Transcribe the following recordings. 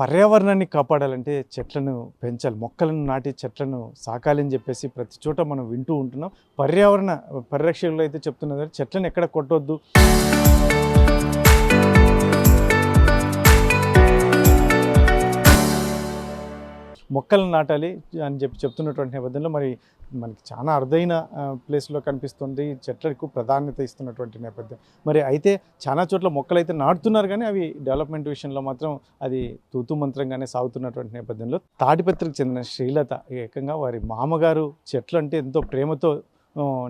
పర్యావరణాన్ని కాపాడాలంటే చెట్లను పెంచాలి, మొక్కలను నాటి చెట్లను సాకాలని చెప్పేసి ప్రతి చోట మనం వింటూ ఉంటున్నాం. పర్యావరణ పరిరక్షకులు అయితే చెప్తున్నారు చెట్లను ఎక్కడ కొట్టొద్దు, మొక్కలను నాటాలి అని చెప్తున్నటువంటి నేపథ్యంలో మరి మనకి చాలా అరుదైన ప్లేస్లో కనిపిస్తుంది, చెట్లకు ప్రాధాన్యత ఇస్తున్నటువంటి నేపథ్యం. మరి అయితే చాలా చోట్ల మొక్కలు అయితే నాటుతున్నారు కానీ అవి డెవలప్మెంట్ విషయంలో మాత్రం అది తూతూ మంత్రంగానే సాగుతున్నటువంటి నేపథ్యంలో తాడిపత్రికి చెందిన శ్రీలత ఏకంగా వారి మామగారు చెట్లు అంటే ఎంతో ప్రేమతో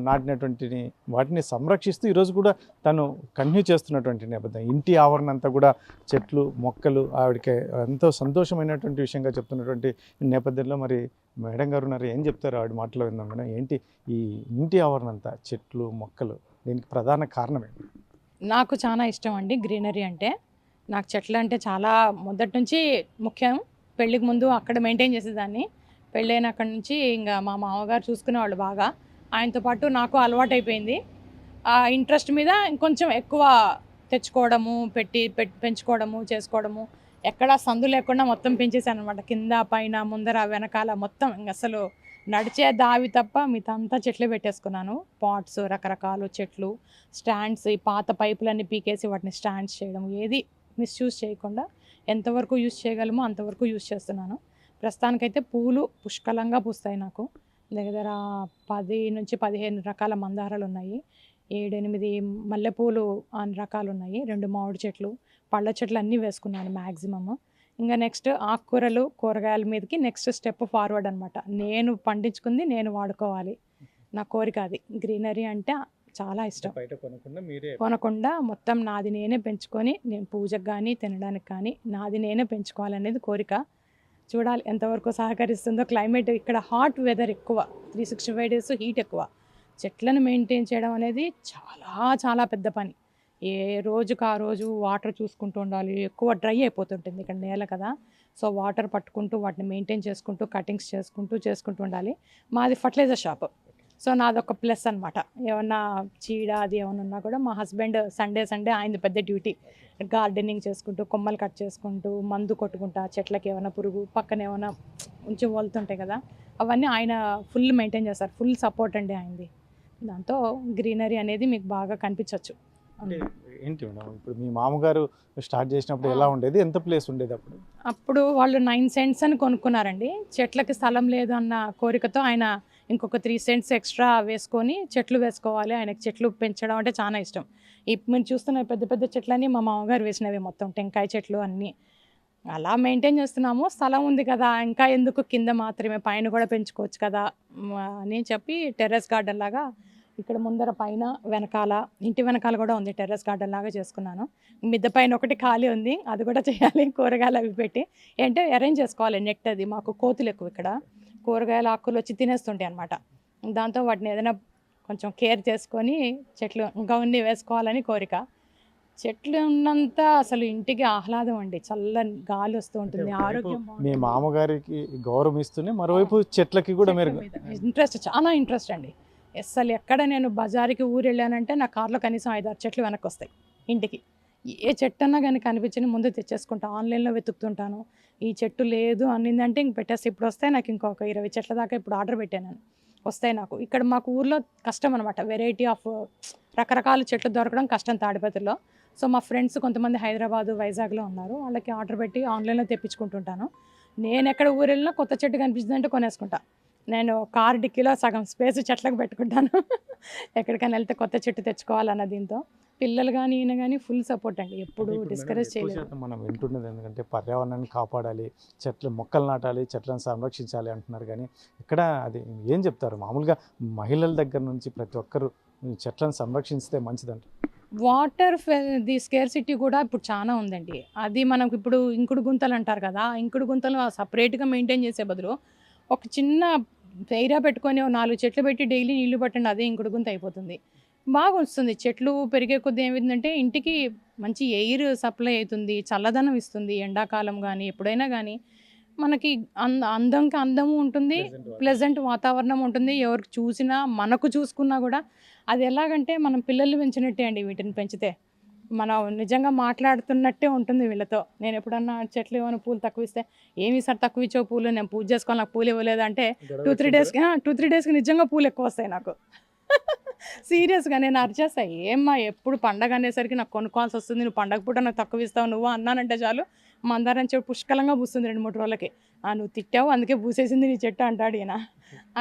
నాటినటువంటి వాటిని సంరక్షిస్తూ ఈరోజు కూడా తను కంటిన్యూ చేస్తున్నటువంటి నేపథ్యం. ఇంటి ఆవరణ అంతా కూడా చెట్లు మొక్కలు ఆవిడకి ఎంతో సంతోషమైనటువంటి విషయంగా చెప్తున్నటువంటి నేపథ్యంలో మరి మేడం గారు ఉన్నారు, ఏం చెప్తారు ఆవిడ మాటలో విందాం మేడం. ఏంటి ఈ ఇంటి ఆవరణ అంతా చెట్లు మొక్కలు, దీనికి ప్రధాన కారణం ఏంటి? నాకు చాలా ఇష్టం అండి గ్రీనరీ అంటే. నాకు చెట్లు అంటే చాలా మొదటి నుంచి ముఖ్యం. పెళ్ళికి ముందు అక్కడ మెయింటైన్ చేసేదాన్ని. పెళ్ళైన అక్కడి నుంచి ఇంకా మా మామగారు చూసుకునేవాళ్ళు బాగా. ఆయనతో పాటు నాకు అలవాటైపోయింది. ఆ ఇంట్రెస్ట్ మీద ఇంకొంచెం ఎక్కువ తెచ్చుకోవడము, పెంచుకోవడము, చేసుకోవడము. ఎక్కడ సందు లేకుండా మొత్తం పెంచేసాను అనమాట. కింద పైన ముందర వెనకాల మొత్తం ఇంక అసలు నడిచే దావి తప్ప మిగతాంతా చెట్లే పెట్టేసుకున్నాను. పాట్స్, రకరకాల చెట్లు, స్టాండ్స్, ఈ పాత పైపులన్నీ పీకేసి వాటిని స్టాండ్స్ చేయడం, ఏది మిస్యూజ్ చేయకుండా ఎంతవరకు యూజ్ చేయగలమో అంతవరకు యూజ్ చేస్తున్నాను. ప్రస్తుతానికైతే పూలు పుష్కలంగా పూస్తాయి. నాకు దగ్గర 10 నుంచి 15 రకాల మందారాలు ఉన్నాయి. 7, 8 మల్లెపూలు అన్ని రకాలు ఉన్నాయి. 2 మామిడి చెట్లు, పళ్ళ చెట్లు అన్నీ వేసుకున్నాను మ్యాక్సిమమ్. ఇంకా నెక్స్ట్ ఆకుకూరలు, కూరగాయల మీదకి నెక్స్ట్ స్టెప్ ఫార్వర్డ్ అనమాట. నేను పండించుకుంది నేను వాడుకోవాలి, నా కోరిక అది. గ్రీనరీ అంటే చాలా ఇష్టం. కొనకుండా మొత్తం నాది నేనే పెంచుకొని, నేను పూజకు కానీ తినడానికి కానీ నాది నేనే పెంచుకోవాలనేది కోరిక. చూడాలి ఎంతవరకు సహకరిస్తుందో. క్లైమేట్ ఇక్కడ హాట్ వెదర్ ఎక్కువ, 365 డేస్ హీట్ ఎక్కువ. చెట్లను మెయింటైన్ చేయడం అనేది చాలా చాలా పెద్ద పని. ఏ రోజుకు ఆ రోజు వాటర్ చూసుకుంటూ ఉండాలి. ఎక్కువ డ్రై అయిపోతుంటుంది ఇక్కడ నేల కదా. సో వాటర్ పట్టుకుంటూ వాటిని మెయింటైన్ చేసుకుంటూ కటింగ్స్ చేసుకుంటూ ఉండాలి. మాది ఫర్టిలైజర్ షాప్. సో నాదొక ప్లస్ అనమాట. ఏమన్నా చీడ అది ఏమన్నా ఉన్నా కూడా మా హస్బెండ్ సండే ఆయనది పెద్ద డ్యూటీ. గార్డెనింగ్ చేసుకుంటూ, కొమ్మలు కట్ చేసుకుంటూ, మందు కొట్టుకుంటా, చెట్లకి ఏమైనా పురుగు పక్కన ఏమైనా కొంచెం వలుతుంటాయి కదా, అవన్నీ ఆయన ఫుల్ మెయింటైన్ చేస్తారు. ఫుల్ సపోర్ట్ అండి ఆయనది. దాంతో గ్రీనరీ అనేది మీకు బాగా కనిపించవచ్చు. ఏంటి మేడం ఇప్పుడు మీ మామగారు స్టార్ట్ చేసినప్పుడు ఎలా ఉండేది, ఎంత ప్లేస్ ఉండేది అప్పుడు? అప్పుడు వాళ్ళు 9 సెంట్స్ అని కొనుక్కున్నారండి. చెట్లకి స్థలం లేదు అన్న కోరికతో ఆయన ఇంకొక 3 సెంట్స్ ఎక్స్ట్రా వేసుకొని చెట్లు వేసుకోవాలి. ఆయనకి చెట్లు పెంచడం అంటే చాలా ఇష్టం. ఇప్పుడు మీరు చూస్తున్న పెద్ద పెద్ద చెట్లన్నీ మా మామగారు వేసినవి, మొత్తం టెంకాయ చెట్లు అన్నీ. అలా మెయింటైన్ చేస్తున్నాము. స్థలం ఉంది కదా, ఇంకా ఎందుకు కింద మాత్రమే, పైన కూడా పెంచుకోవచ్చు కదా అని చెప్పి టెర్రస్ గార్డెన్ లాగా ఇక్కడ ముందర పైన వెనకాల, ఇంటి వెనకాల కూడా ఉంది, టెర్రస్ గార్డెన్ లాగా చేసుకున్నాను. మిద్దె పైన ఒకటి ఖాళీ ఉంది, అది కూడా చేయాలి. కూరగాయలు అవి పెట్టి ఏంటంటే అరేంజ్ చేసుకోవాలి. నెట్ అది, మాకు కోతులు ఎక్కువ ఇక్కడ. కూరగాయల ఆకులు వచ్చి తినేస్తుంటాయి అనమాట. దాంతో వాటిని ఏదైనా కొంచెం కేర్ చేసుకొని చెట్లు ఇంకా ఉన్ని వేసుకోవాలని కోరిక. చెట్లు ఉన్నంత అసలు ఇంటికి ఆహ్లాదం అండి. చల్లని గాలి వస్తూ ఉంటుంది, ఆరోగ్యం. మీ మామగారికి గౌరవం ఇస్తూనే మరోవైపు చెట్లకి కూడా మీరు ఇంట్రెస్ట్, చాలా ఇంట్రెస్ట్ అండి. అసలు ఎక్కడ నేను బజార్కి ఊరు వెళ్ళానంటే నా కార్లో కనీసం 5-6 చెట్లు వెనక్కి వస్తాయి ఇంటికి. ఏ చెట్టు అన్నా కానీ కనిపించిన ముందు తెచ్చేసుకుంటా. ఆన్లైన్లో వెతుకుతుంటాను. ఈ చెట్టు లేదు అనిందంటే ఇంక పెట్టేస్తే ఇప్పుడు వస్తాయి. నాకు ఇంకొక 20 చెట్ల దాకా ఇప్పుడు ఆర్డర్ పెట్టాను, వస్తాయి నాకు. ఇక్కడ మాకు ఊర్లో కష్టం అనమాట, వెరైటీ ఆఫ్ రకరకాల చెట్లు దొరకడం కష్టం తాడిపత్రిలో. సో మా ఫ్రెండ్స్ కొంతమంది హైదరాబాదు, వైజాగ్లో ఉన్నారు, వాళ్ళకి ఆర్డర్ పెట్టి ఆన్లైన్లో తెప్పించుకుంటుంటాను. నేను ఎక్కడ ఊరు వెళ్ళినా కొత్త చెట్టు కనిపించిందంటే కొనేసుకుంటా. నేను కార్ డిక్కీలో సగం స్పేస్ చెట్లకు పెట్టుకుంటాను. ఎక్కడికైనా వెళ్తే కొత్త చెట్టు తెచ్చుకోవాలన్న దీంతో. పిల్లలు కానీ ఈయన కానీ ఫుల్ సపోర్ట్ అండి, ఎప్పుడు డిస్కరేజ్ చేయలేదు. మనం వింటున్నది ఎందుకంటే పర్యావరణాన్ని కాపాడాలి, చెట్లు మొక్కలు నాటాలి, చెట్లను సంరక్షించాలి అంటున్నారు. కానీ ఇక్కడ అది ఏం చెప్తారు? మామూలుగా మహిళల దగ్గర నుంచి ప్రతి ఒక్కరు చెట్లను సంరక్షిస్తే మంచిదంట. వాటర్ ది స్కేర్సిటీ కూడా ఇప్పుడు చాలా ఉందండి. అది మనకు ఇప్పుడు ఇంకుడు గుంతలు అంటారు కదా, ఇంకుడు గుంతలు సపరేట్గా మెయింటైన్ చేసే బదులు ఒక చిన్న ఏరియా పెట్టుకొని 4 చెట్లు పెట్టి డైలీ నీళ్లు పట్టండి, అదే ఇంకుడు గుంత అయిపోతుంది. బాగా వస్తుంది. చెట్లు పెరిగే కొద్దీ ఏమైందంటే ఇంటికి మంచి ఎయిర్ సప్లై అవుతుంది, చల్లదనం ఇస్తుంది. ఎండాకాలం కానీ ఎప్పుడైనా కానీ మనకి అందంకి అందము ఉంటుంది, ప్లెజెంట్ వాతావరణం ఉంటుంది. ఎవరికి చూసినా మనకు చూసుకున్నా కూడా అది ఎలాగంటే మనం పిల్లల్ని పెంచినట్టే అండి వీటిని పెంచితే. మనం నిజంగా మాట్లాడుతున్నట్టే ఉంటుంది వీళ్ళతో. నేను ఎప్పుడన్నా చెట్లు ఏమైనా పూలు తక్కువ ఇస్తే, "ఏమి సార్ తక్కువ ఇచ్చావు పూలు? నేను పూజ చేసుకోవాలి, నాకు పూలు ఇవ్వలేదు" అంటే 2, 3 డేస్‌కి 2, 3 డేస్‌కి నిజంగా పూలు ఎక్కువ వస్తాయి నాకు. సీరియస్‌గా నేను అరిచేస్తా. "ఏమ్మా ఎప్పుడు పండగ అనేసరికి నాకు కొనుక్కోవాల్సి వస్తుంది. నువ్వు పండగ పూట నాకు తక్కువ ఇస్తావు నువ్వు" అన్నానంటే చాలు, మందారం చెట్టు పుష్కలంగా పూస్తుంది 2, 3 రోజులకి. "నువ్వు తిట్టావు అందుకే పూసేసింది నీ చెట్టు" అంటాడు ఈయన.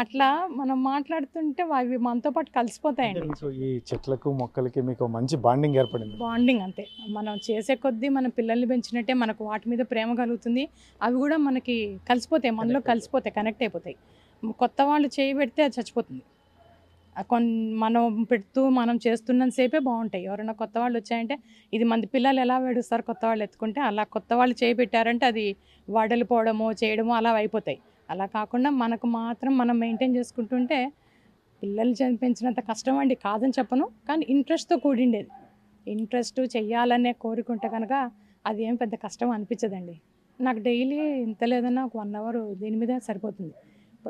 అట్లా మనం మాట్లాడుతుంటే అవి మనతో పాటు అంటే కలిసిపోతాయండి. మీకు ఈ చెట్లకు మొక్కలకి మీకు మంచి బాండింగ్ ఏర్పడింది. బాండింగ్ అంతే. మనం చేసే కొద్దీ మన పిల్లల్ని పెంచినట్టే మనకు వాటి మీద ప్రేమ కలుగుతుంది. అవి కూడా మనకి కలిసిపోతాయి. మనలో కలిసిపోతాయి. కనెక్ట్ అయిపోతాయి. కొత్త వాళ్ళు చేయి పెడితే అది చచ్చిపోతుంది. మనం పెడుతూ మనం చేస్తున్నంత సేపే బావుంటాయి. ఎవరైనా కొత్త వాళ్ళు వచ్చాయంటే, ఇది మంది పిల్లలు ఎలా ఏడుస్తారు కొత్త వాళ్ళు ఎత్తుకుంటే, అలా కొత్త వాళ్ళు చేయి పెట్టారంటే అది వడలిపోవడమో, చేయడమో అలా అయిపోతాయి. అలా కాకుండా మనకు మాత్రం మనం మెయింటైన్ చేసుకుంటుంటే పిల్లలు పెంచినంత కష్టం అండి కాదని చెప్పను. కానీ ఇంట్రెస్ట్‌తో కూడిండేది. ఇంట్రెస్ట్ చెయ్యాలనే కోరిక ఉంటే కనుక అది ఏం పెద్ద కష్టం అనిపించదండి. నాకు డైలీ ఎంత లేదన్నా ఒక 1 అవర్ దీని మీదే సరిపోతుంది.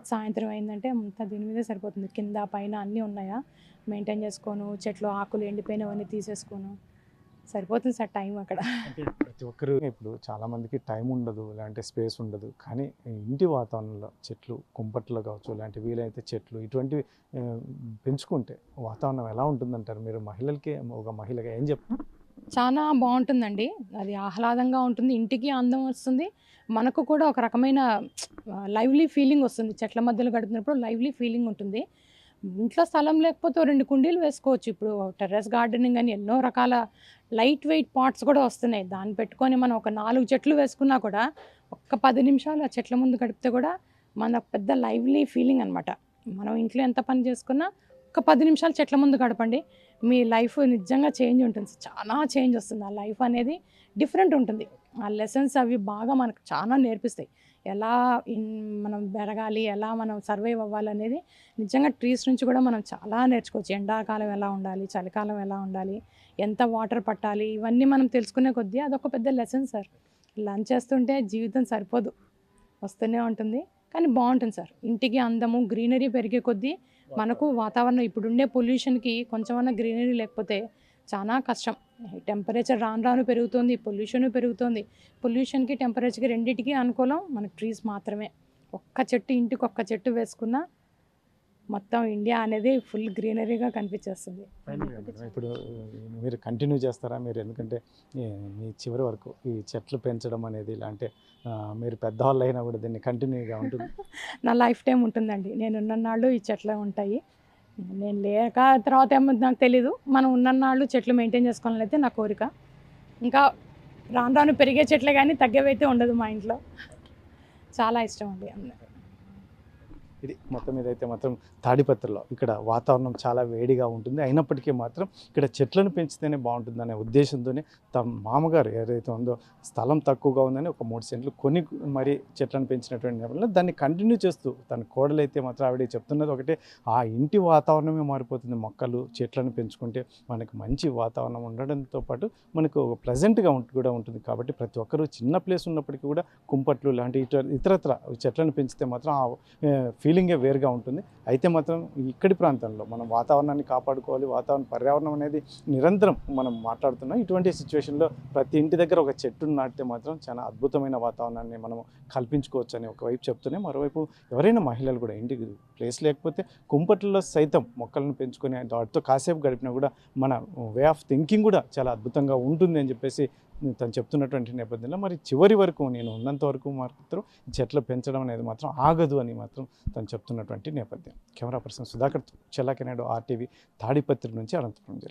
సాయంత్రం అయిందంటే అంతా దీని మీదే సరిపోతుంది. కింద పైన అన్నీ ఉన్నాయా, మెయింటైన్ చేసుకోను, చెట్లు ఆకులు ఎండిపోయినవన్నీ తీసేసుకోను. సరిపోతుంది సార్ టైం అక్కడ. అంటే ప్రతి ఒక్కరు ఇప్పుడు చాలామందికి టైం ఉండదు, ఇలాంటి స్పేస్ ఉండదు. కానీ ఈ ఇంటి వాతావరణంలో చెట్లు, కుంపట్లో కావచ్చు, ఇలాంటి వీలైతే చెట్లు ఇటువంటివి పెంచుకుంటే వాతావరణం ఎలా ఉంటుందంటారు? మీరు మహిళలకి, ఒక మహిళగా ఏం చెప్తారు? చాలా బావుంటుందండి. అది ఆహ్లాదంగా ఉంటుంది. ఇంటికి అందం వస్తుంది. మనకు కూడా ఒక రకమైన లైవ్లీ ఫీలింగ్ వస్తుంది. చెట్ల మధ్యలో గడిపినప్పుడు లైవ్లీ ఫీలింగ్ ఉంటుంది. ఇంట్లో స్థలం లేకపోతే ఓ 2 కుండీలు వేసుకోవచ్చు. ఇప్పుడు టెర్రస్ గార్డెనింగ్ అని ఎన్నో రకాల లైట్ వెయిట్ పాట్స్ కూడా వస్తున్నాయి. దాన్ని పెట్టుకొని మనం ఒక 4 చెట్లు వేసుకున్నా కూడా ఒక్క 10 నిమిషాలు ఆ చెట్ల ముందు గడిపితే కూడా మనకు పెద్ద లైవ్లీ ఫీలింగ్ అనమాట. మనం ఇంట్లో ఎంత పని చేసుకున్నా ఒక 10 నిమిషాలు చెట్ల ముందు గడపండి. మీ లైఫ్ నిజంగా చేంజ్ ఉంటుంది. చాలా చేంజ్ వస్తుంది. ఆ లైఫ్ అనేది డిఫరెంట్ ఉంటుంది. ఆ లెసన్స్ అవి బాగా మనకు చాలా నేర్పిస్తాయి. ఎలా మనం పెరగాలి, ఎలా మనం సర్వైవ్ అవ్వాలనేది నిజంగా ట్రీస్ నుంచి కూడా మనం చాలా నేర్చుకోవచ్చు. ఎండాకాలం ఎలా ఉండాలి, చలికాలం ఎలా ఉండాలి, ఎంత వాటర్ పట్టాలి, ఇవన్నీ మనం తెలుసుకునే కొద్దీ అదొక పెద్ద లెసన్ సార్. లంచ్ చేస్తుంటే జీవితం సరిపోదు. వస్తూనే ఉంటుంది. కానీ బావుంటుంది సార్. ఇంటికి అందము, గ్రీనరీ పెరిగే కొద్దీ మనకు వాతావరణం ఇప్పుడుండే పొల్యూషన్‌కి కొంచెమన్నా గ్రీనరీ లేకపోతే చానా కష్టం. టెంపరేచర్ రాను రాను పెరుగుతోంది. పొల్యూషను పెరుగుతోంది. పొల్యూషన్‌కి, టెంపరేచర్‌కి రెండిటికి అనుకూలం మనకు ట్రీస్ మాత్రమే. ఒక్క చెట్టు ఇంటికొక్క చెట్టు వేసుకున్నా మొత్తం ఇండియా అనేది ఫుల్ గ్రీనరీగా కనిపించేస్తుంది. ఫైనల్‌గా మేడం, ఇప్పుడు మీరు కంటిన్యూ చేస్తారా? మీరు ఎందుకంటే మీ చివరి వరకు ఈ చెట్లు పెంచడం అనేది ఇలా అంటే మీరు పెద్దవాళ్ళు అయినా కూడా దీన్ని కంటిన్యూగా ఉంటుంది. నా లైఫ్ టైమ్ ఉంటుందండి. నేనున్నన్నాళ్ళు ఈ చెట్లే ఉంటాయి. నేను లేక తర్వాత ఏమో నాకు తెలీదు. మనం ఉన్నన్నాళ్ళు చెట్లు మెయింటైన్ చేసుకోవాలనైతే నా కోరిక. ఇంకా రాను రాను పెరిగే చెట్లే గానీ తగ్గేవైతే ఉండదు మా ఇంట్లో. చాలా ఇష్టం అండి. ఇది మొత్తం మీద అయితే మాత్రం తాడిపత్రిలో ఇక్కడ వాతావరణం చాలా వేడిగా ఉంటుంది. అయినప్పటికీ మాత్రం ఇక్కడ చెట్లను పెంచితేనే బాగుంటుందనే ఉద్దేశంతోనే తమ మామగారు ఏదైతే ఉందో స్థలం తక్కువగా ఉందని ఒక 3 సెంట్లు కొని మరి చెట్లను పెంచినటువంటి నేపథ్యంలో దాన్ని కంటిన్యూ చేస్తూ తన కోడలైతే మాత్రం ఆవిడ చెప్తున్నది ఒకటే, ఆ ఇంటి వాతావరణమే మారిపోతుంది. మొక్కలు చెట్లను పెంచుకుంటే మనకు మంచి వాతావరణం ఉండడంతో పాటు మనకు ప్లెజెంట్గా కూడా ఉంటుంది. కాబట్టి ప్రతి ఒక్కరూ చిన్న ప్లేస్ ఉన్నప్పటికీ కూడా కుంపట్లు లాంటి ఇతరత్ర చెట్లను పెంచితే మాత్రం ఫీలింగే వేరుగా ఉంటుంది. అయితే మాత్రం ఇక్కడి ప్రాంతంలో మనం వాతావరణాన్ని కాపాడుకోవాలి. పర్యావరణం అనేది నిరంతరం మనం మాట్లాడుతున్నాం. ఇటువంటి సిచ్యువేషన్లో ప్రతి ఇంటి దగ్గర ఒక చెట్టును నాటితే మాత్రం చాలా అద్భుతమైన వాతావరణాన్ని మనం కల్పించుకోవచ్చు అని ఒకవైపు చెప్తూనే, మరోవైపు ఎవరైనా మహిళలు కూడా ఇంటికి ప్లేస్ లేకపోతే కుంపట్లలో సైతం మొక్కలను పెంచుకొని వాటితో కాసేపు గడిపినా కూడా మన వే ఆఫ్ థింకింగ్ కూడా చాలా అద్భుతంగా ఉంటుంది అని చెప్పేసి తను చెప్తున్నటువంటి నేపథ్యంలో మరి చివరి వరకు నేను ఉన్నంత వరకు మాత్రం చెట్లు పెంచడం అనేది మాత్రం ఆగదు అని మాత్రం తను చెప్తున్నటువంటి నేపథ్యం. కెమెరా పర్సన్ సుధాకర్ చెల్లాకెనాడు RTV తాడిపత్రి నుంచి అనంతపురం జిల్లా.